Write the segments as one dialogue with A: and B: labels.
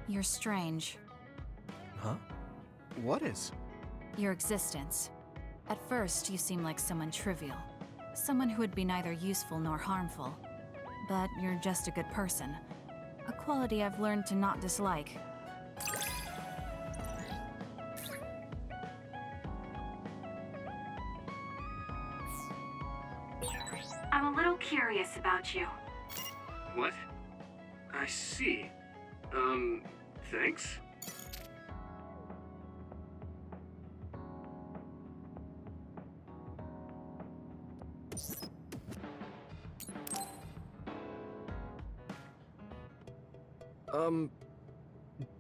A: You're strange.
B: Huh? What is?
A: Your existence. At first, you seem like someone trivial. Someone who would be neither useful nor harmful. But you're just a good person. A quality I've learned to not dislike. I'm a little curious about you.
C: What? I see. Thanks?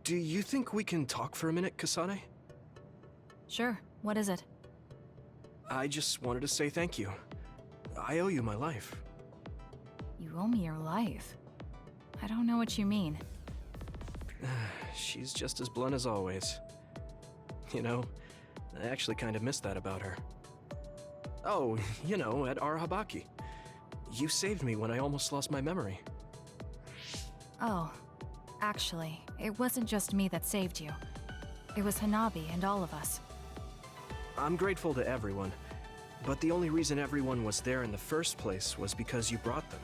B: Do you think we can talk for a minute, Kasane?
A: Sure, what is it?
B: I just wanted to say thank you. I owe you my life.
A: You owe me your life. I don't know what you mean.
B: She's just as blunt as always. You know, I actually kind of missed that about her. Oh, you know, at Arahabaki. You saved me when I almost lost my memory.
A: Oh, actually, it wasn't just me that saved you. It was Hanabi and all of us.
B: I'm grateful to everyone, but the only reason everyone was there in the first place was because you brought them.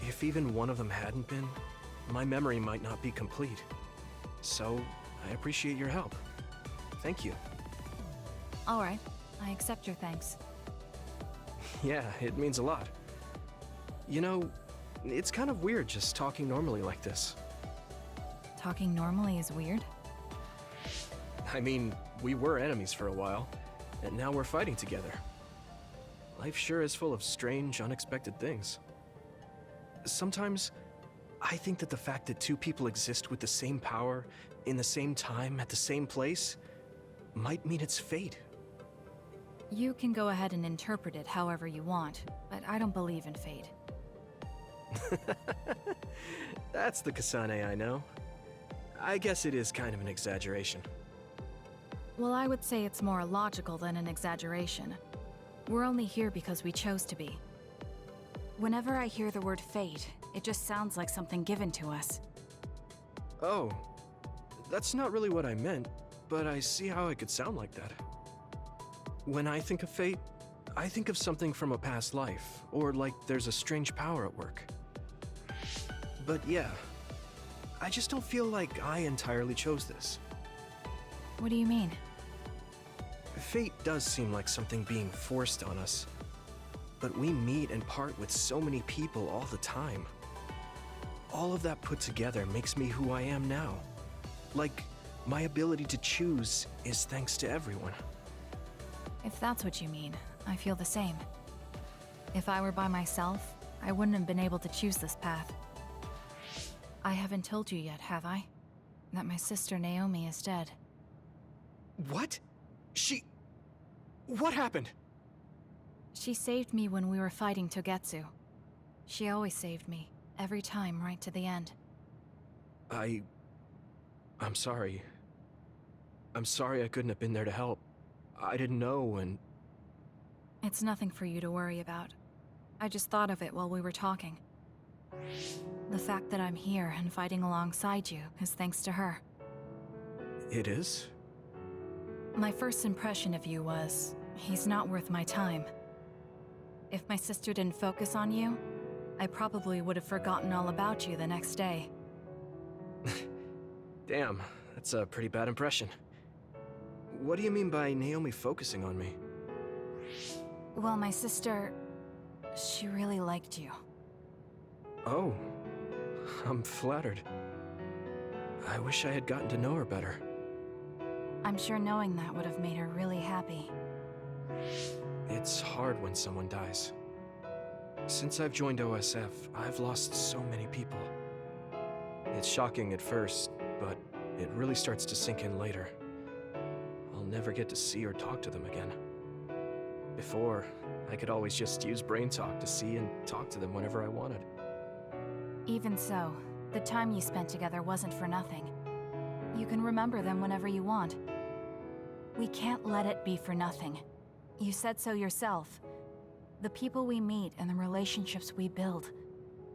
B: If even one of them hadn't been, my memory might not be complete. So, I appreciate your help. Thank you.
A: Alright, I accept your thanks.
B: Yeah, it means a lot. You know, it's kind of weird just talking normally like this.
A: Talking normally is weird?
B: I mean, we were enemies for a while, and now we're fighting together. Life sure is full of strange, unexpected things. Sometimes, I think that the fact that two people exist with the same power, in the same time, at the same place, might mean it's fate.
A: You can go ahead and interpret it however you want, but I don't believe in fate.
B: That's the Kasane I know. I guess it is kind of an exaggeration.
A: Well, I would say it's more logical than an exaggeration. We're only here because we chose to be. Whenever I hear the word fate, it just sounds like something given to us.
B: Oh, that's not really what I meant, but I see how it could sound like that. When I think of fate, I think of something from a past life, or like there's a strange power at work. But yeah, I just don't feel like I entirely chose this.
A: What do you mean?
B: Fate does seem like something being forced on us. But we meet and part with so many people all the time. All of that put together makes me who I am now. Like, my ability to choose is thanks to everyone.
A: If that's what you mean, I feel the same. If I were by myself, I wouldn't have been able to choose this path. I haven't told you yet, have I? That my sister Naomi is dead.
B: What? What happened?
A: She saved me when we were fighting Togetsu. She always saved me, every time right to the end.
B: I'm sorry. I'm sorry I couldn't have been there to help. I didn't know and...
A: It's nothing for you to worry about. I just thought of it while we were talking. The fact that I'm here and fighting alongside you is thanks to her.
B: It is?
A: My first impression of you was, he's not worth my time. If my sister didn't focus on you, I probably would have forgotten all about you the next day.
B: Damn, that's a pretty bad impression. What do you mean by Naomi focusing on me?
A: Well, my sister... she really liked you.
B: Oh, I'm flattered. I wish I had gotten to know her better.
A: I'm sure knowing that would have made her really happy.
B: It's hard when someone dies. Since I've joined OSF, I've lost so many people. It's shocking at first, but it really starts to sink in later. I'll never get to see or talk to them again. Before, I could always just use brain talk to see and talk to them whenever I wanted.
A: Even so, the time you spent together wasn't for nothing. You can remember them whenever you want. We can't let it be for nothing. You said so yourself. The people we meet and the relationships we build,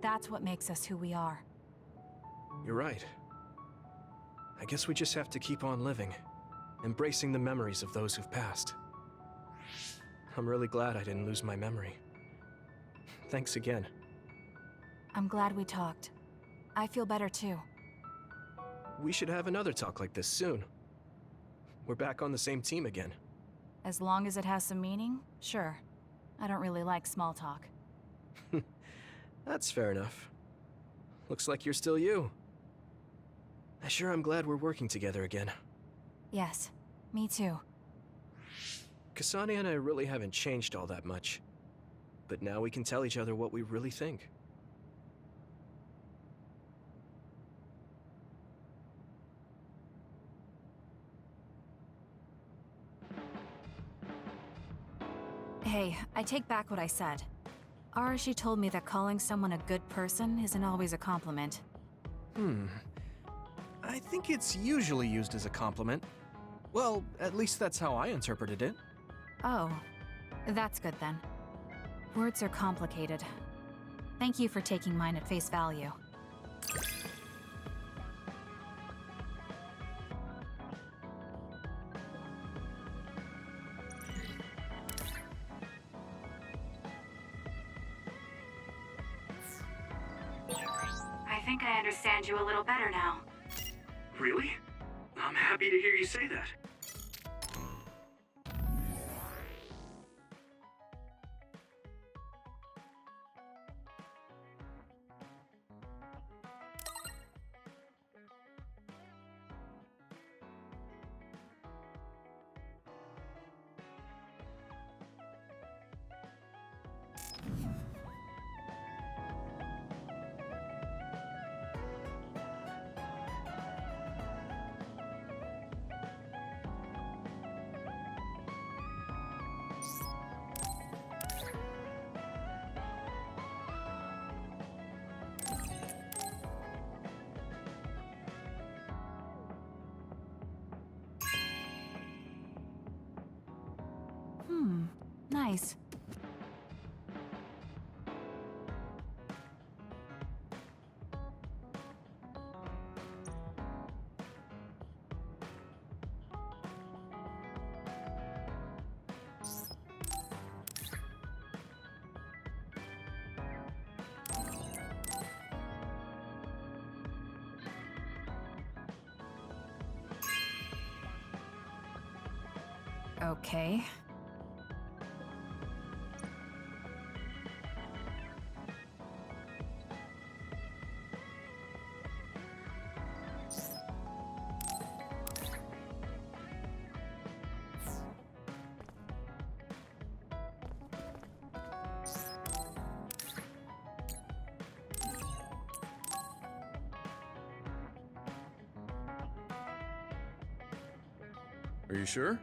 A: that's what makes us who we are.
B: You're right. I guess we just have to keep on living, embracing the memories of those who've passed. I'm really glad I didn't lose my memory. Thanks again.
A: I'm glad we talked. I feel better too.
B: We should have another talk like this soon. We're back on the same team again.
A: As long as it has some meaning, sure. I don't really like small talk.
B: That's fair enough. Looks like you're still you. I sure am glad we're working together again.
A: Yes, me too.
B: Kasane and I really haven't changed all that much. But now we can tell each other what we really think.
A: Hey, I take back what I said. Arashi told me that calling someone a good person isn't always a compliment.
B: I think it's usually used as a compliment. Well, at least that's how I interpreted it.
A: Oh, that's good then. Words are complicated. Thank you for taking mine at face value. I think I understand you a little better now.
C: Really? I'm happy to hear you say that.
A: Nice. Okay.
B: Are you sure?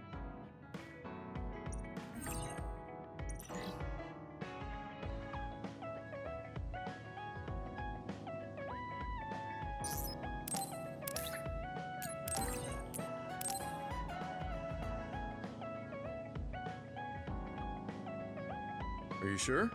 B: Are you sure?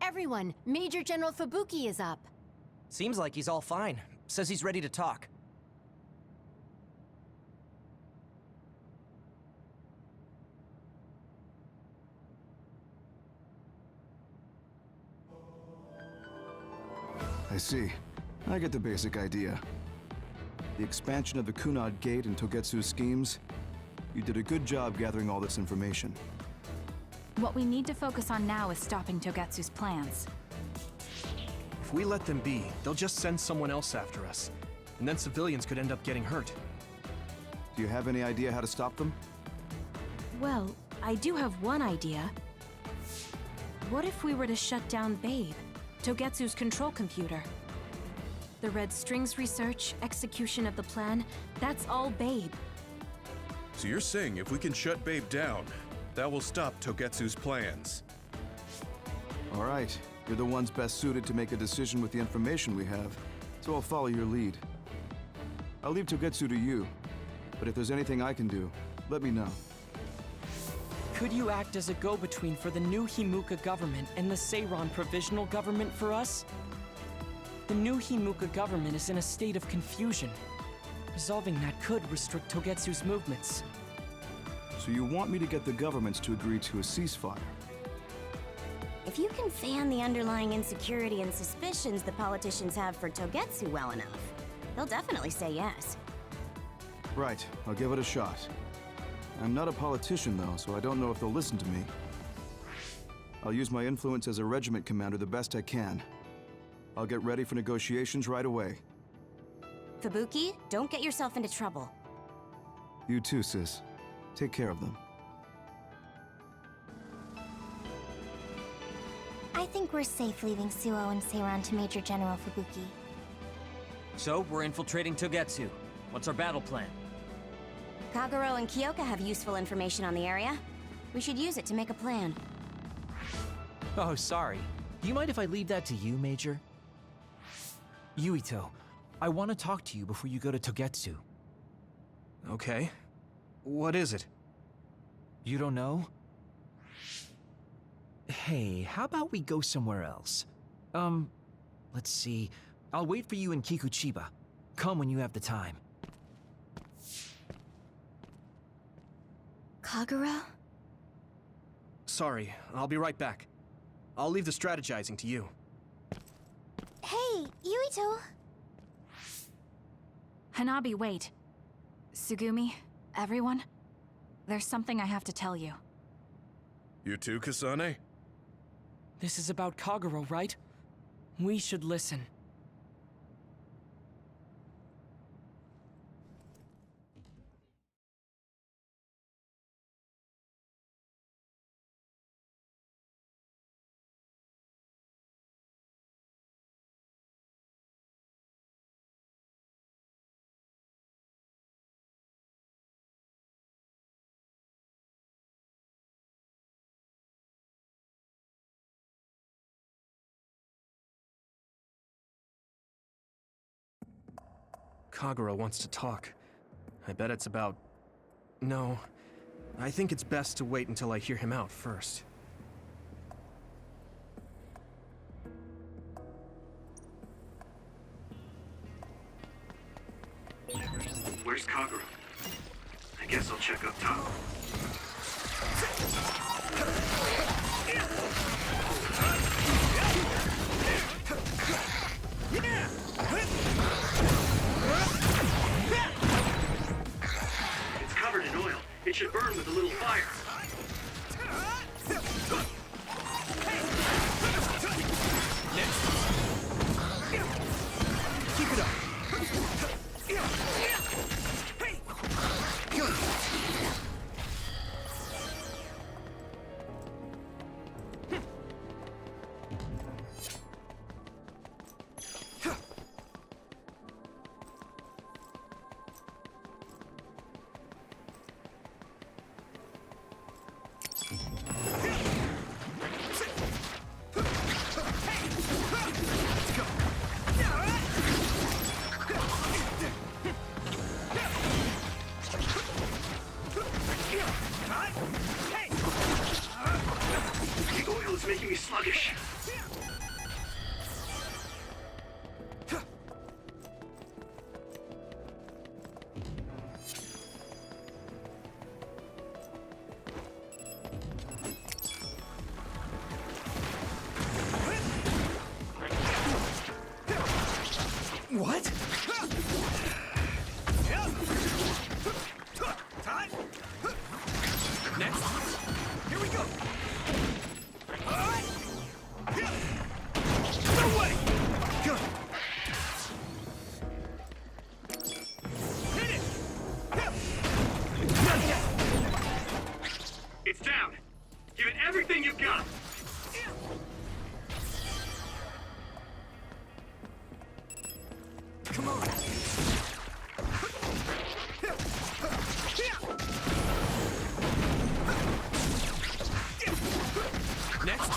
D: Everyone, Major General Fubuki is up.
E: Seems like he's all fine. Says he's ready to talk.
F: I see. I get the basic idea. The expansion of the Kunad Gate and Togetsu's schemes. You did a good job gathering all this information.
A: What we need to focus on now is stopping Togetsu's plans.
B: If we let them be, they'll just send someone else after us. And then civilians could end up getting hurt.
F: Do you have any idea how to stop them?
G: Well, I do have one idea. What if we were to shut down Babe, Togetsu's control computer? The Red Strings research, execution of the plan, that's all Babe.
H: So you're saying if we can shut Babe down, that will stop Togetsu's plans?
F: All right. You're the ones best suited to make a decision with the information we have, so I'll follow your lead. I'll leave Togetsu to you, but if there's anything I can do, let me know.
E: Could you act as a go-between for the new Himuka government and the Seiran provisional government for us? The new Himuka government is in a state of confusion. Resolving that could restrict Togetsu's movements.
F: So you want me to get the governments to agree to a ceasefire?
I: If you can fan the underlying insecurity and suspicions the politicians have for Togetsu well enough, they'll definitely say yes.
F: Right, I'll give it a shot. I'm not a politician though, so I don't know if they'll listen to me. I'll use my influence as a regiment commander the best I can. I'll get ready for negotiations right away.
I: Fubuki, don't get yourself into trouble.
F: You too, sis. Take care of them.
J: I think we're safe leaving Suo and Seiran to Major General Fubuki.
E: So, we're infiltrating Togetsu. What's our battle plan?
I: Kagero and Kyoka have useful information on the area. We should use it to make a plan.
K: Oh, sorry. Do you mind if I leave that to you, Major? Yuito, I want to talk to you before you go to Togetsu.
B: Okay. What is it?
K: You don't know? Hey, how about we go somewhere else? Let's see. I'll wait for you in Kikuchiba. Come when you have the time.
J: Kagero?
B: Sorry, I'll be right back. I'll leave the strategizing to you.
J: Hey, Yuito!
A: Hanabi, wait. Sugumi, everyone, there's something I have to tell you.
H: You too, Kasane?
E: This is about Kagero, right? We should listen.
B: Kagero wants to talk. I bet it's about... No. I think it's best to wait until I hear him out first.
C: Where's Kagero? I guess I'll check up top. It's covered in oil. It should burn with a little fire.
B: Keep it up!
K: What? Next. Here we go. No way! Good. Hit it!
C: It's down. Give it everything you've got.
K: Come on. Next.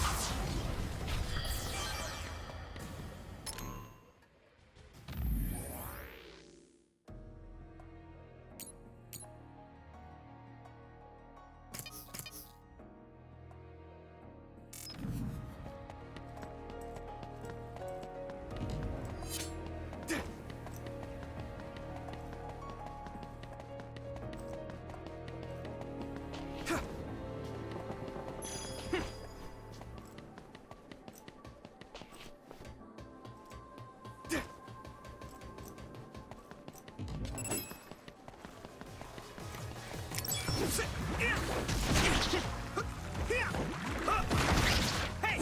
C: Hey!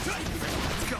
C: Let's go!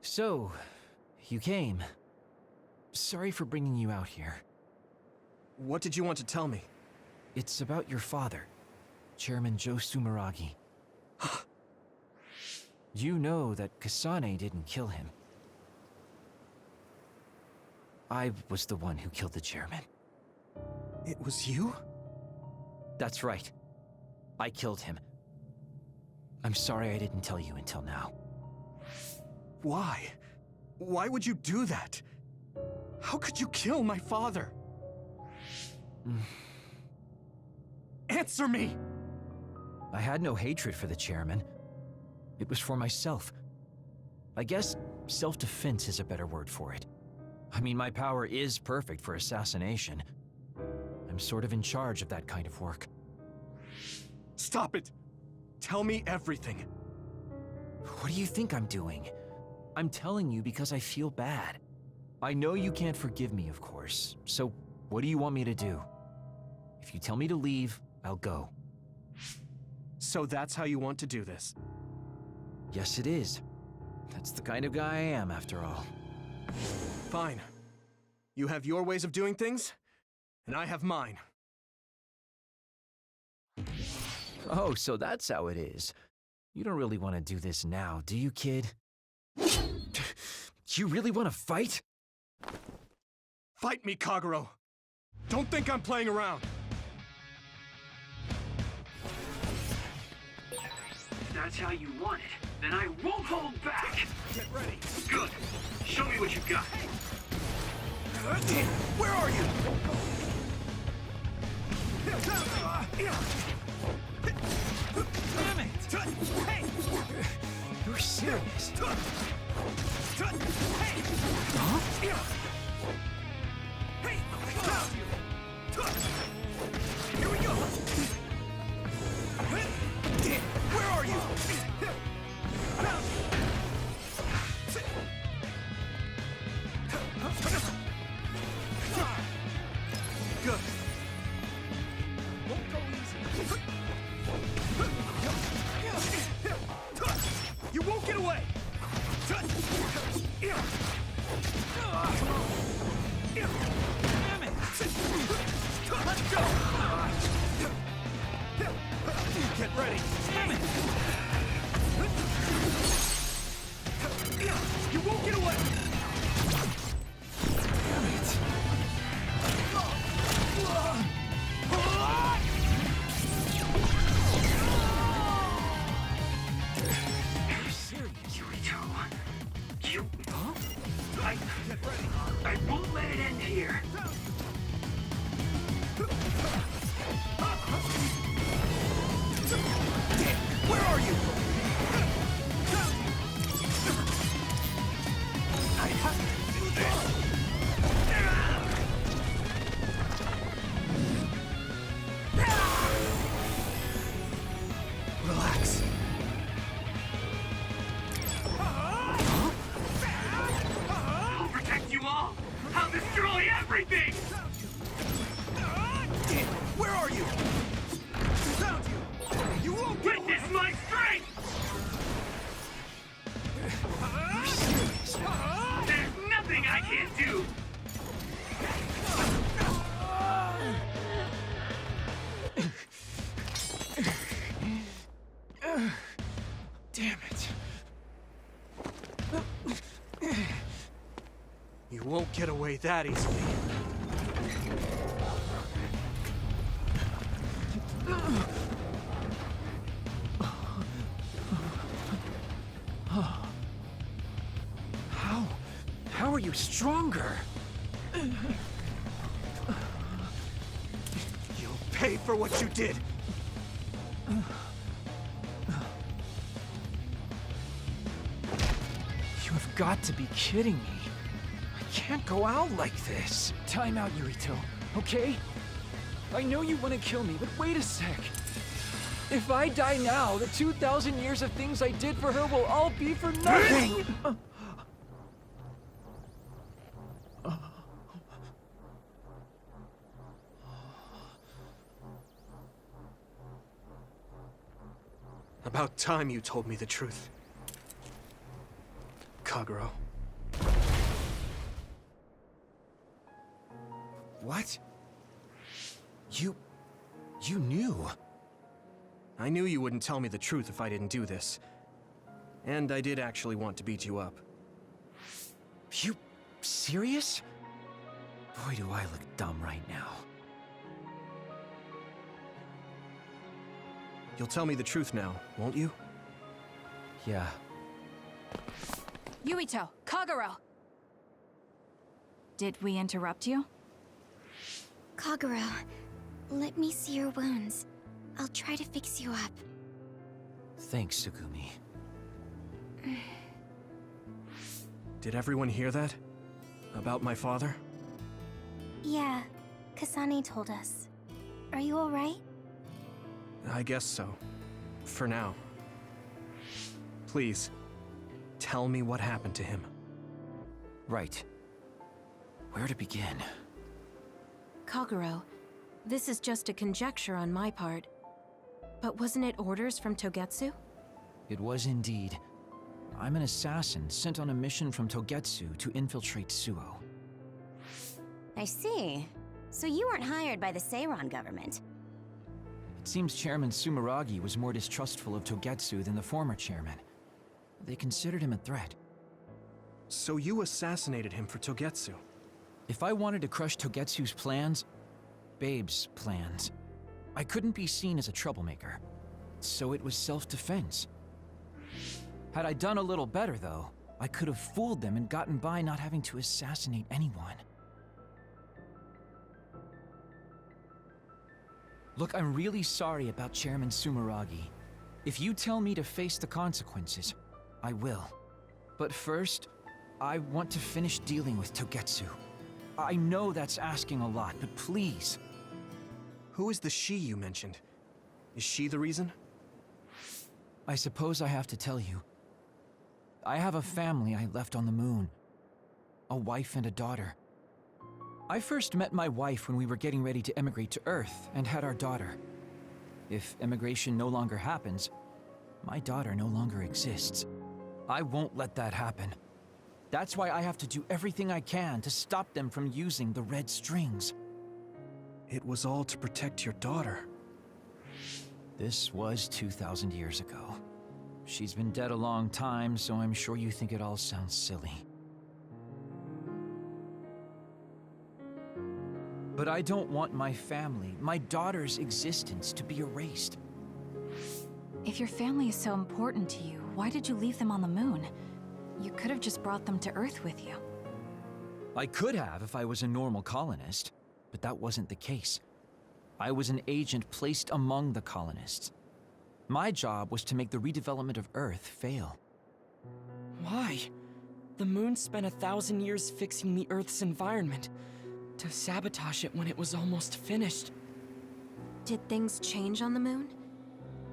K: So, you came. Sorry for bringing you out here.
B: What did you want to tell me?
K: It's about your father, Chairman Joe Sumeragi. You know that Kasane didn't kill him. I was the one who killed the chairman.
B: It was you?
K: That's right. I killed him. I'm sorry I didn't tell you until now.
B: Why? Why would you do that? How could you kill my father? Answer me!
K: I had no hatred for the chairman. It was for myself. I guess self-defense is a better word for it. I mean, my power is perfect for assassination. I'm sort of in charge of that kind of work.
B: Stop it! Tell me everything.
K: What do you think I'm doing? I'm telling you because I feel bad. I know you can't forgive me, of course, so what do you want me to do? If you tell me to leave, I'll go.
B: So that's how you want to do this?
K: Yes, it is. That's the kind of guy I am, after all.
B: Fine. You have your ways of doing things, and I have mine.
K: Oh, so that's how it is. You don't really want to do this now, do you, kid? You really want to fight?
B: Fight me, Kagero! Don't think I'm playing around!
C: If that's how you want it, then I won't hold back!
B: Get ready!
C: Good! Show me what you've got!
B: Where are you?
K: Damn it!
B: Hey!
K: You're serious?
B: Hey!
K: Huh?
B: Hey! Here we go! Where are you? already! Damn it! You won't get away! Damn it!
C: Yuito. I won't let it end here.
B: Where are you? I have to do this! Relax.
C: I'll protect you all. I'll destroy everything.
B: Where are you? Found you! You won't get
C: Witness my strength! There's nothing I can't do!
B: Damn it. You won't get away that easily. How are you stronger? You'll pay for what you did. You have got to be kidding me. I can't go out like this. Time out, Yuito, okay? I know you want to kill me, but wait a sec. If I die now, the 2,000 years of things I did for her will all be for nothing! About time you told me the truth. Kagero. What? You knew? I knew you wouldn't tell me the truth if I didn't do this. And I did actually want to beat you up. You serious?
K: Boy, do I look dumb right now.
B: You'll tell me the truth now, won't you?
K: Yeah.
A: Yuito, Kagero! Did we interrupt you?
J: Kagero, let me see your wounds. I'll try to fix you up.
K: Thanks, Tsugumi.
B: Did everyone hear that? About my father?
J: Yeah, Kasane told us. Are you alright?
B: I guess so. For now. Please, tell me what happened to him.
K: Right. Where to begin?
G: Kagero, this is just a conjecture on my part. But wasn't it orders from Togetsu?
K: It was indeed. I'm an assassin sent on a mission from Togetsu to infiltrate Suo.
I: I see. So you weren't hired by the Seiran government.
K: It seems Chairman Sumeragi was more distrustful of Togetsu than the former chairman. They considered him a threat.
B: So you assassinated him for Togetsu?
K: If I wanted to crush Togetsu's plans, Babe's plans, I couldn't be seen as a troublemaker. So it was self-defense. Had I done a little better, though, I could have fooled them and gotten by not having to assassinate anyone. Look, I'm really sorry about Chairman Sumeragi. If you tell me to face the consequences, I will. But first, I want to finish dealing with Togetsu. I know that's asking a lot, but please.
B: Who is the she you mentioned? Is she the reason?
K: I suppose I have to tell you. I have a family I left on the moon. A wife and a daughter. I first met my wife when we were getting ready to emigrate to Earth and had our daughter. If emigration no longer happens, my daughter no longer exists. I won't let that happen. That's why I have to do everything I can to stop them from using the red strings.
B: It was all to protect your daughter.
K: This was 2,000 years ago. She's been dead a long time, so I'm sure you think it all sounds silly. But I don't want my family, my daughter's existence, to be erased.
A: If your family is so important to you, why did you leave them on the moon? You could have just brought them to Earth with you.
K: I could have if I was a normal colonist, but that wasn't the case. I was an agent placed among the colonists. My job was to make the redevelopment of Earth fail.
E: Why? The moon spent 1,000 years fixing the Earth's environment. To sabotage it when it was almost finished.
G: Did things change on the moon?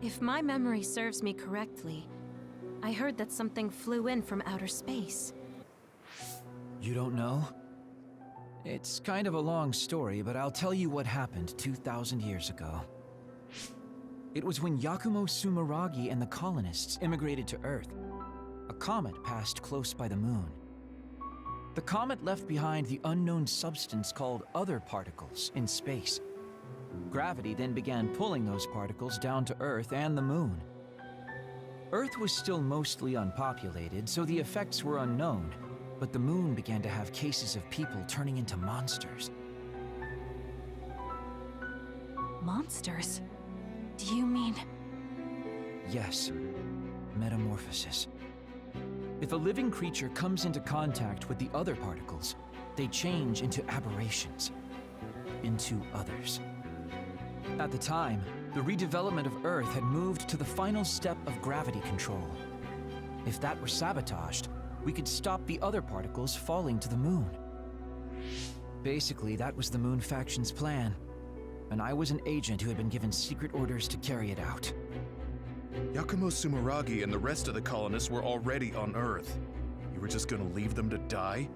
G: If my memory serves me correctly, I heard that something flew in from outer space.
K: You don't know? It's kind of a long story, but I'll tell you what happened 2,000 years ago. It was when Yakumo Sumeragi and the colonists immigrated to Earth. A comet passed close by the moon. The comet left behind the unknown substance called other particles in space. Gravity then began pulling those particles down to Earth and the moon. Earth was still mostly unpopulated, so the effects were unknown, but the moon began to have cases of people turning into monsters.
A: Monsters? Do you mean...
K: Yes, metamorphosis. If a living creature comes into contact with the other particles, they change into aberrations, into others. At the time, the redevelopment of Earth had moved to the final step of gravity control. If that were sabotaged, we could stop the other particles falling to the moon. Basically, that was the Moon Faction's plan, and I was an agent who had been given secret orders to carry it out.
H: Yakumo Sumeragi and the rest of the colonists were already on Earth. You were just gonna leave them to die?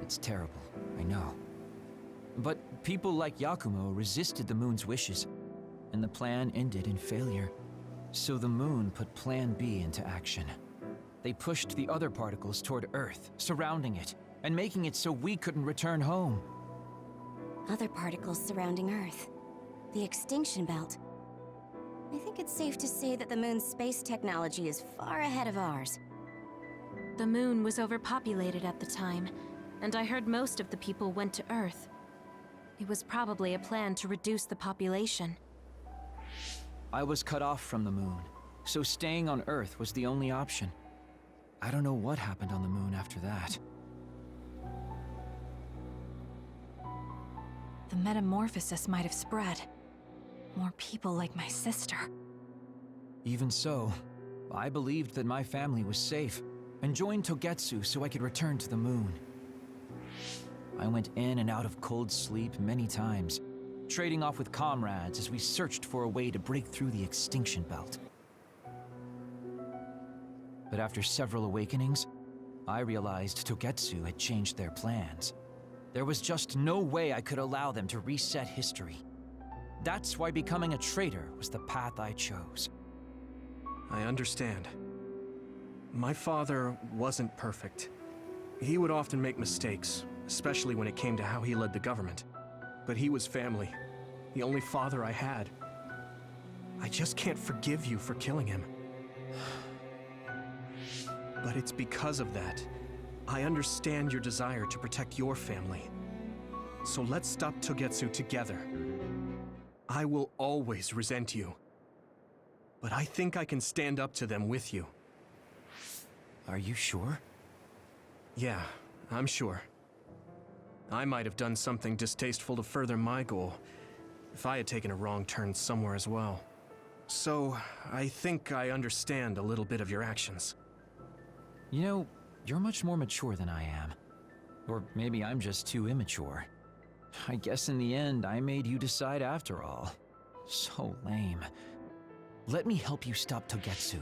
K: It's terrible, I know. But people like Yakumo resisted the moon's wishes, and the plan ended in failure. So the moon put Plan B into action. They pushed the other particles toward Earth, surrounding it, and making it so we couldn't return home.
I: Other particles surrounding Earth. The extinction belt. I think it's safe to say that the moon's space technology is far ahead of ours.
G: The moon was overpopulated at the time, and I heard most of the people went to Earth. It was probably a plan to reduce the population.
K: I was cut off from the moon, so staying on Earth was the only option. I don't know what happened on the moon after that.
A: The metamorphosis might have spread. More people like my sister.
K: Even so, I believed that my family was safe, and joined Togetsu so I could return to the moon. I went in and out of cold sleep many times, trading off with comrades as we searched for a way to break through the extinction belt. But after several awakenings, I realized Togetsu had changed their plans. There was just no way I could allow them to reset history. That's why becoming a traitor was the path I chose.
B: I understand. My father wasn't perfect. He would often make mistakes, especially when it came to how he led the government. But he was family, the only father I had. I just can't forgive you for killing him. But it's because of that. I understand your desire to protect your family. So let's stop Togetsu together. I will always resent you. But I think I can stand up to them with you.
K: Are you sure?
B: Yeah, I'm sure. I might have done something distasteful to further my goal, if I had taken a wrong turn somewhere as well. So, I think I understand a little bit of your actions.
K: You know, you're much more mature than I am. Or maybe I'm just too immature. I guess in the end, I made you decide after all. So lame. Let me help you stop Togetsu.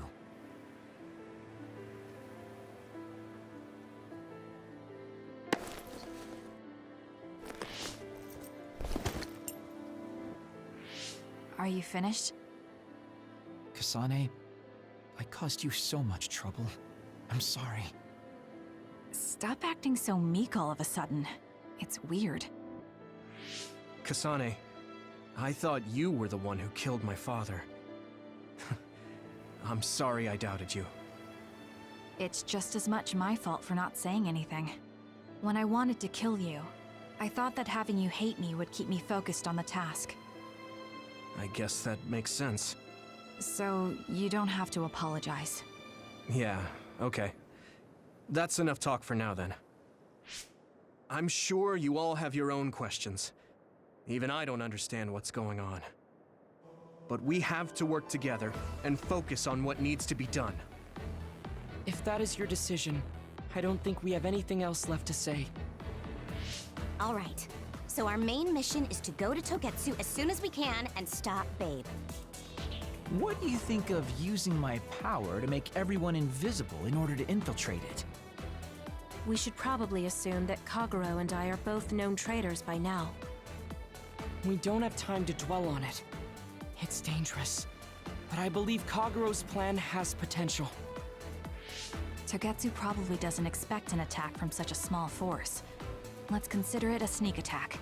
A: Are you finished?
K: Kasane, I caused you so much trouble. I'm sorry.
A: Stop acting so meek all of a sudden. It's weird.
B: Kasane, I thought you were the one who killed my father. I'm sorry I doubted you.
A: It's just as much my fault for not saying anything. When I wanted to kill you, I thought that having you hate me would keep me focused on the task.
B: I guess that makes sense.
A: So, you don't have to apologize.
B: Yeah, okay. That's enough talk for now, then. I'm sure you all have your own questions. Even I don't understand what's going on. But we have to work together and focus on what needs to be done.
E: If that is your decision, I don't think we have anything else left to say.
I: All right. So our main mission is to go to Togetsu as soon as we can and stop Babe.
K: What do you think of using my power to make everyone invisible in order to infiltrate it?
G: We should probably assume that Kagero and I are both known traitors by now.
E: We don't have time to dwell on it. It's dangerous. But I believe Kagero's plan has potential.
A: Togetsu probably doesn't expect an attack from such a small force. Let's consider it a sneak attack.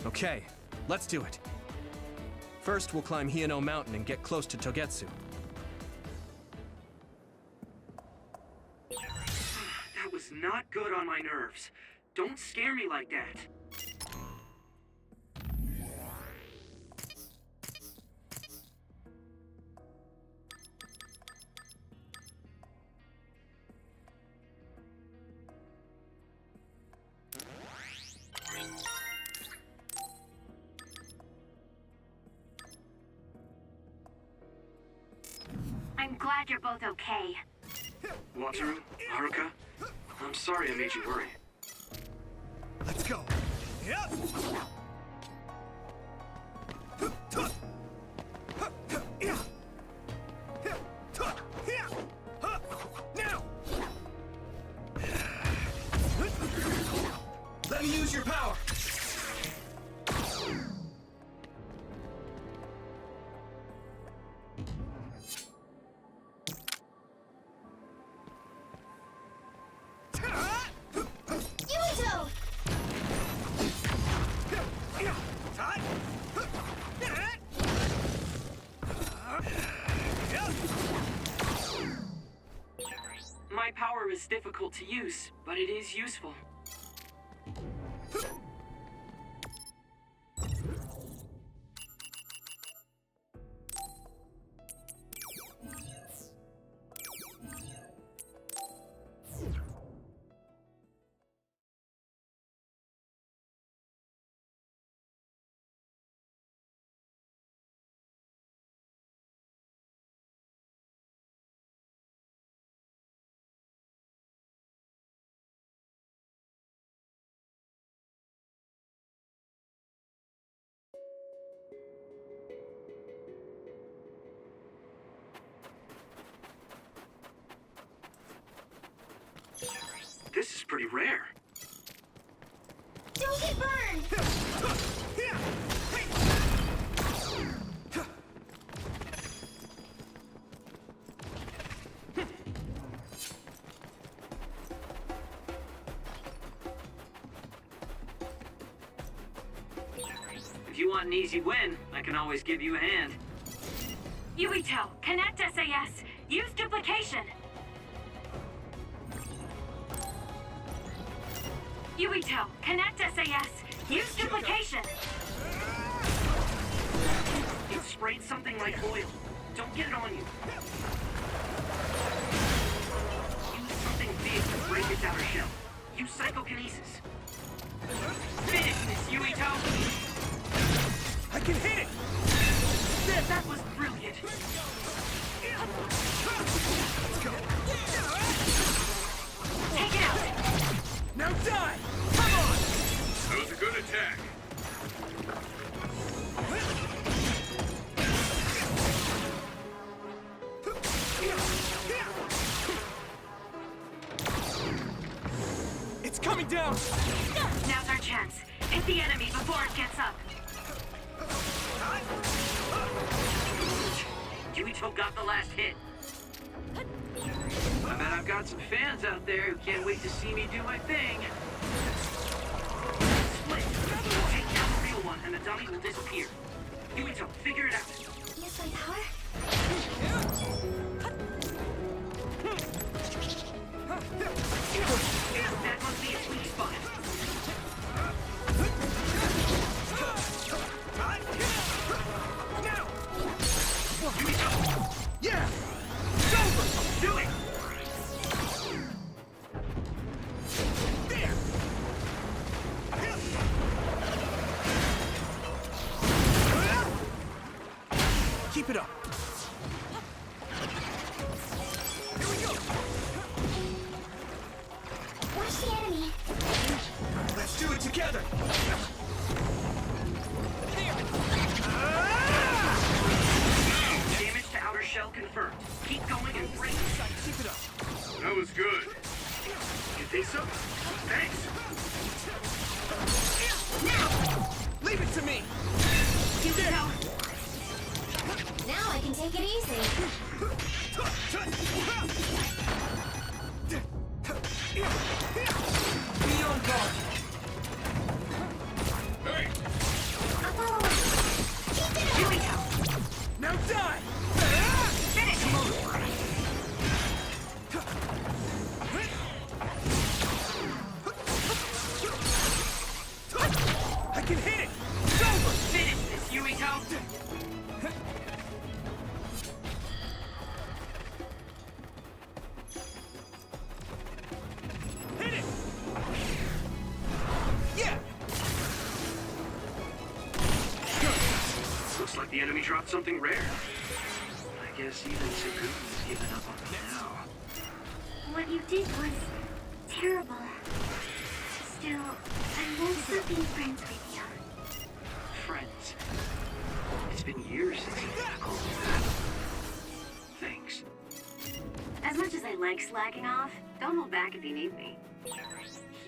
B: Okay, let's do it. First, we'll climb Hiyano Mountain and get close to Togetsu.
C: That was not good on my nerves. Don't scare me like that.
J: I'm glad you're both okay.
C: Wataru, Haruka, I'm sorry I made you worry.
H: Let's go. Yep. Now. Let me use your power.
J: Yuito!
C: My power is difficult to use, but it is useful. This is pretty rare.
J: Don't get burned!
C: If you want an easy win, I can always give you a hand.
J: Yuito, connect SAS. Use duplication. Yuito, connect SAS. Use duplication.
C: It sprayed something like oil. Don't get it on you. Use something big to break its outer shell. Use psychokinesis. Finish this, Yuito!
H: I can hit it.
C: That was brilliant.
H: Let's go.
C: Take it out.
H: Now die. Come on.
C: That was a good attack.
H: It's coming down.
J: Now's our chance. Hit the enemy before it gets up.
C: Yuito got the last hit. I bet I've got some fans out there who can't wait to see me do my thing. Split. Take down the real one. and the dummy will disappear. Yuito, figure it out.
J: Use my power?
C: That must be a sweet spot. Yuito!
H: Yeah!
C: It's over! Do it!
H: There! Keep it up. Here we go.
J: Watch the enemy.
H: Let's do it together.
C: Damage to outer shell confirmed. Keep going and break.
H: Keep it up.
C: That was good. You think so? Thanks.
H: Now! Leave it to me.
C: You get out.
J: Now I can take it easy.
H: Be on guard. Hey!
J: I'll follow up. Keep it up.
C: Here we go.
H: Now die!
C: Finish.
H: I can hit it! It's over!
C: Finish this, Yuito.
H: Hit it! Yeah!
C: Looks like the enemy dropped something rare. I guess even Saku's given up on me now.
J: What you did was terrible. Still, I won't stop being friends with you.
C: Friends. It's been years since you've called me that. Thanks.
L: As much as I like slacking off, don't hold back if you need me.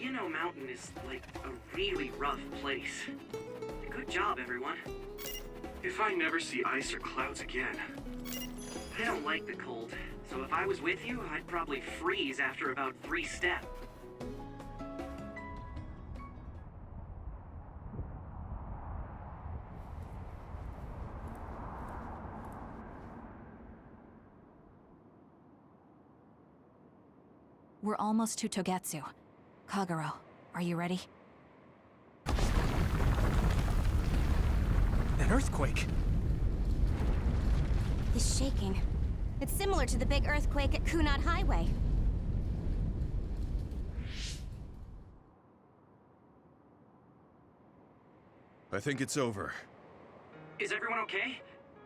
C: Yino Mountain is like a really rough place. Good job, everyone. If I never see ice or clouds again. I don't like the cold, so if I was with you, I'd probably freeze after about 3 steps.
A: We're almost to Togetsu. Kagero, are you ready?
B: An earthquake!
I: This shaking. It's similar to the big earthquake at Kunad Highway.
H: I think it's over.
C: Is everyone okay?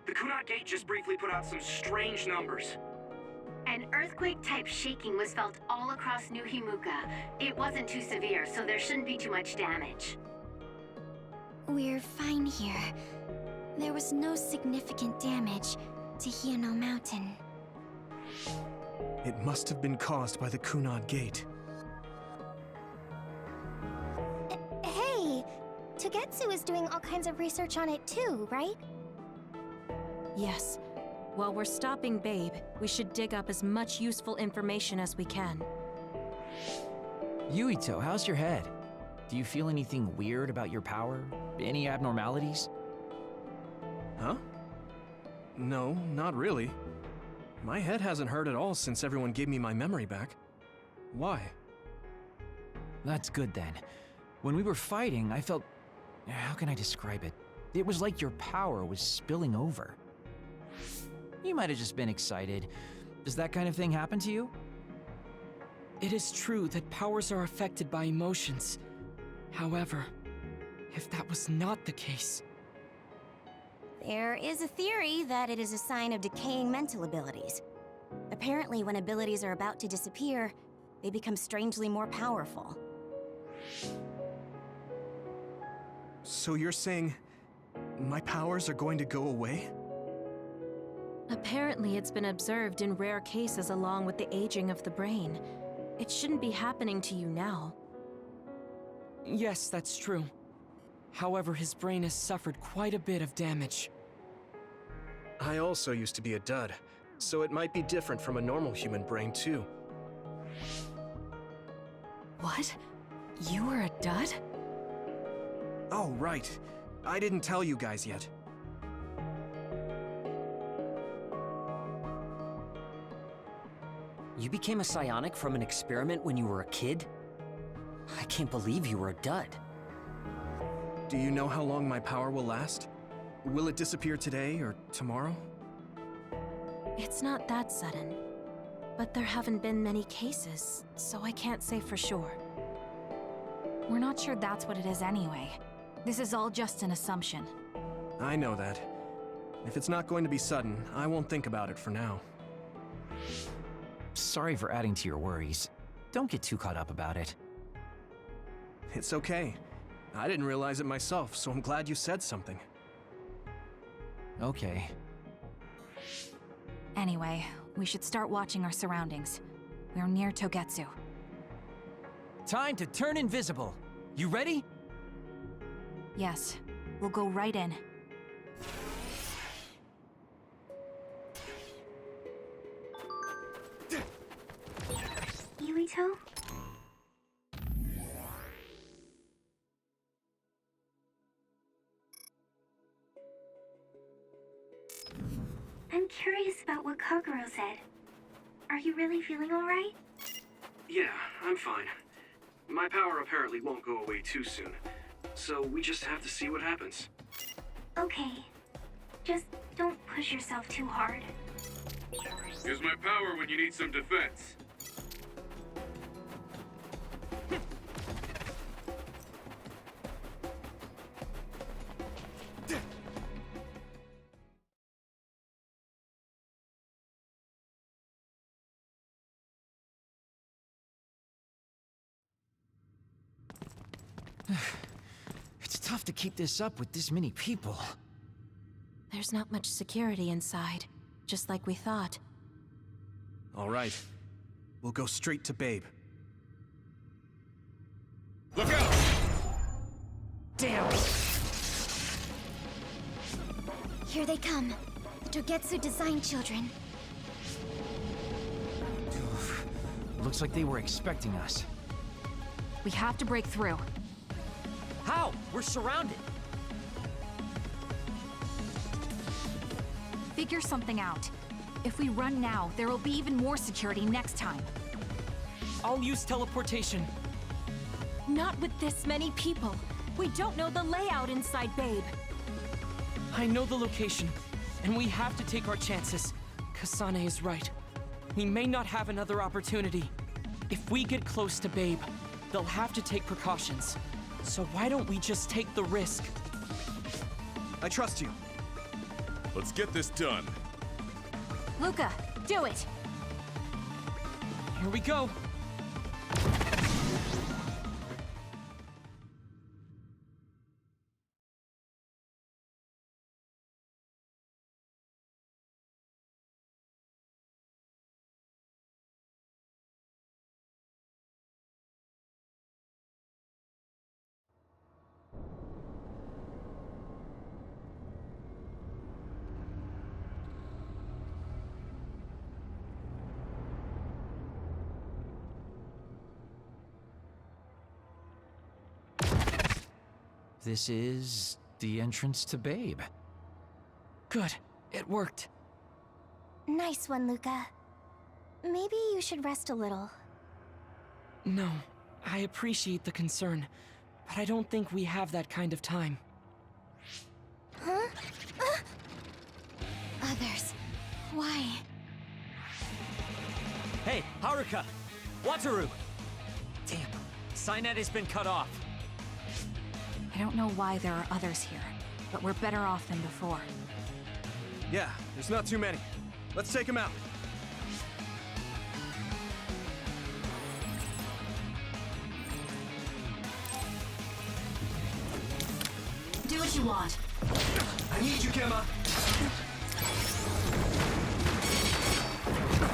C: The Kunat Gate just briefly put out some strange numbers.
L: An earthquake-type shaking was felt all across New Himuka. It wasn't too severe, so there shouldn't be too much damage.
J: We're fine here. There was no significant damage to Hino Mountain.
B: It must have been caused by the Kunad Gate.
J: Hey! Togetsu is doing all kinds of research on it too, right?
G: Yes. While we're stopping Babe, we should dig up as much useful information as we can.
K: Yuito, how's your head? Do you feel anything weird about your power? Any abnormalities?
B: Huh? No, not really. My head hasn't hurt at all since everyone gave me my memory back. Why?
K: That's good then. When we were fighting, I felt... How can I describe it? It was like your power was spilling over. You might have just been excited. Does that kind of thing happen to you?
E: It is true that powers are affected by emotions. However, if that was not the case...
I: There is a theory that it is a sign of decaying mental abilities. Apparently, when abilities are about to disappear, they become strangely more powerful.
B: So you're saying my powers are going to go away?
G: Apparently, it's been observed in rare cases along with the aging of the brain. It shouldn't be happening to you now.
E: Yes, that's true. However, his brain has suffered quite a bit of damage.
B: I also used to be a dud, so it might be different from a normal human brain too.
A: What? You were a dud?
B: Oh, right. I didn't tell you guys yet.
M: You became a psionic from an experiment when you were a kid? I can't believe you were a dud.
B: Do you know how long my power will last? Will it disappear today or tomorrow?
G: It's not that sudden. But there haven't been many cases, so I can't say for sure.
A: We're not sure that's what it is anyway. This is all just an assumption.
B: I know that. If it's not going to be sudden, I won't think about it for now.
K: Sorry for adding to your worries. Don't get too caught up about it.
B: It's okay. I didn't realize it myself, so I'm glad you said something.
K: Okay.
A: Anyway, we should start watching our surroundings. We're near Togetsu.
K: Time to turn invisible. You ready?
A: Yes, we'll go right in.
L: Yuito? I'm curious about what Kagero said. Are you really feeling alright?
C: Yeah, I'm fine. My power apparently won't go away too soon, so we just have to see what happens.
L: Okay. Just don't push yourself too hard.
N: Here's my power when you need some defense.
K: It's tough to keep this up with this many people.
G: There's not much security inside, just like we thought.
B: All right. We'll go straight to Babe.
N: Look out!
B: Damn!
J: Here they come. The Togetsu design children.
K: Looks like they were expecting us.
A: We have to break through.
M: How? We're surrounded.
A: Figure something out. If we run now, there will be even more security next time.
E: I'll use teleportation.
G: Not with this many people. We don't know the layout inside Babe.
E: I know the location, and we have to take our chances. Kasane is right. We may not have another opportunity. If we get close to Babe, they'll have to take precautions. So why don't we just take the risk?
B: I trust you.
N: Let's get this done.
A: Luca, do it!
E: Here we go.
K: This is the entrance to Babe.
E: Good. It worked.
J: Nice one, Luca. Maybe you should rest a little.
E: No, I appreciate the concern, but I don't think we have that kind of time.
J: Huh? Others. Why?
M: Hey, Haruka! Wataru! Damn, Cynet has been cut off.
A: I don't know why there are others here, but we're better off than before.
B: Yeah, there's not too many. Let's take him out.
A: Do what you want.
B: I need you, Gemma.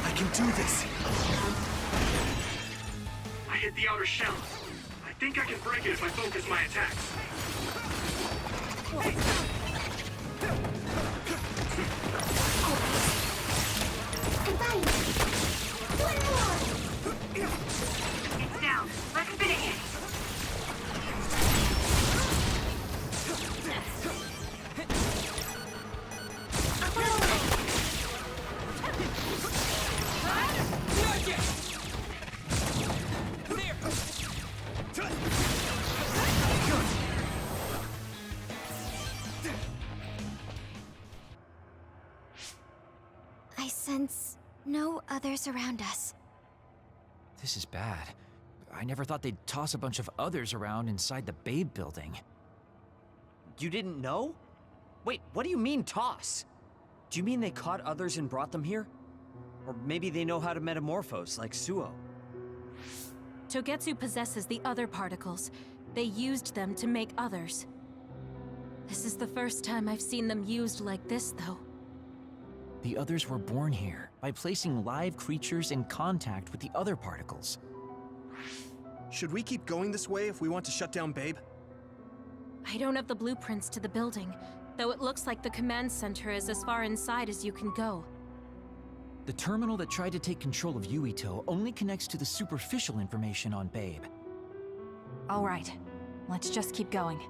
B: I can do this.
C: I hit the outer shell. I think I can break it if I focus my attacks.
L: It's down. Let's finish it.
J: No others around us.
K: This is bad. I never thought they'd toss a bunch of others around inside the Babe building.
M: You didn't know? Wait, what do you mean, toss? Do you mean they caught others and brought them here? Or maybe they know how to metamorphose, like Suo?
G: Togetsu possesses the other particles. They used them to make others. This is the first time I've seen them used like this, though.
K: The others were born here by placing live creatures in contact with the other particles.
B: Should we keep going this way if we want to shut down Babe?
G: I don't have the blueprints to the building, though it looks like the command center is as far inside as you can go.
K: The terminal that tried to take control of Yuito only connects to the superficial information on Babe.
A: All right, let's just keep going.